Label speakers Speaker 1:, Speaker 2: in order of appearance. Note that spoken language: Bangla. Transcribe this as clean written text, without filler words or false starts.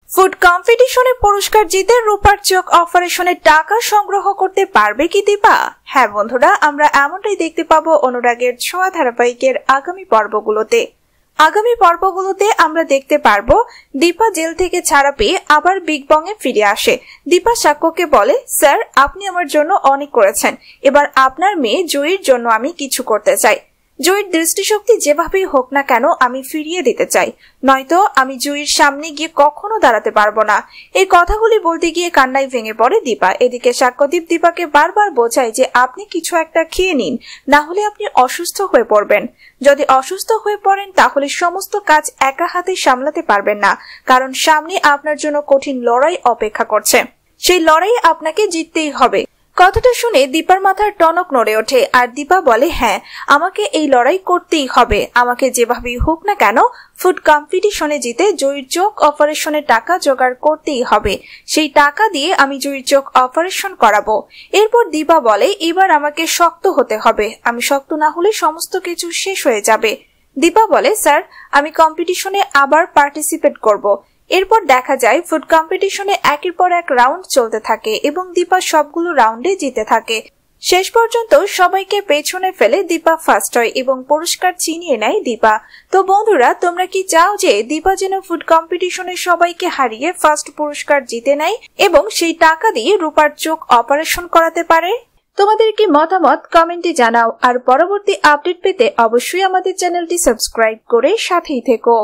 Speaker 1: ফুড কম্পিটিশনে পুরস্কার জিতে রূপার চোখ অপারেশনের টাকা সংগ্রহ করতে পারবে কি দীপা? হ্যাঁ বন্ধুরা, আমরা এমনটাই দেখতে পাবো অনুরাগের ছোঁয়া ধারাবাহিকের আগামী পর্বগুলোতে আমরা দেখতে পারবো দীপা জেল থেকে ছাড়া পেয়ে আবার বিগ বং এ ফিরে আসে। দীপা সাক্ষ্যকে বলে, স্যার আপনি আমার জন্য অনেক করেছেন, এবার আপনার মেয়ে জয়ীর জন্য আমি কিছু করতে চাই। জয়ীর দৃষ্টিশক্তি যেভাবেই হোক না কেন আমি ফিরিয়ে দিতে চাই, নয়তো আমি জয়ীর সামনে গিয়ে কখনো দাঁড়াতে পারবো না। এই কথাগুলি বলতে গিয়ে কান্নায় ভেঙে পড়ে দীপা। এদিকে সাক্ষ্যদীপ দীপাকে বারবার বোঝায় যে আপনি কিছু একটা খেয়ে নিন, না হলে আপনি অসুস্থ হয়ে পড়বেন। যদি অসুস্থ হয়ে পড়েন তাহলে সমস্ত কাজ একা হাতে সামলাতে পারবেন না, কারণ সামনে আপনার জন্য কঠিন লড়াই অপেক্ষা করছে। সেই লড়াই আপনাকে জিততেই হবে। কথাটা শুনে দীপার মাথার টনক নড়ে ওঠে আর দীপা বলে, হ্যাঁ আমাকে এই লড়াই করতেই হবে। আমাকে যেভাবেই হোক না কেন ফুড কম্পিটিশনে জিতে জয়ীর চোখ অপারেশনের টাকা জোগাড় করতেই হবে। সেই টাকা দিয়ে আমি জয়ীর চোখ অপারেশন করাবো। এরপর দীপা বলে, এবার আমাকে শক্ত হতে হবে, আমি শক্ত না হলে সমস্ত কিছু শেষ হয়ে যাবে। দীপা বলে, স্যার আমি কম্পিটিশনে আবার পার্টিসিপেট করব। এরপর দেখা যায় ফুড কম্পিটিশনে একের পর এক রাউন্ড চলতে থাকে এবং দীপা সবগুলো রাউন্ডে জিতে থাকে। শেষ পর্যন্ত সবাইকে পেছনে ফেলে দীপা ফার্স্ট হয় এবং পুরস্কার ছিনিয়ে নেয় দীপা। তো বন্ধুরা, তোমরা কি চাও যে দীপা যেন ফুড কম্পিটিশনে সবাইকে হারিয়ে ফার্স্ট পুরস্কার জিতে নেয় এবং সেই টাকা দিয়ে রূপার চোখ অপারেশন করাতে পারে? তোমাদের কি মতামত কমেন্টে জানাও। আর পরবর্তী আপডেট পেতে অবশ্যই আমাদের চ্যানেলটি সাবস্ক্রাইব করে সাথেই থেকো।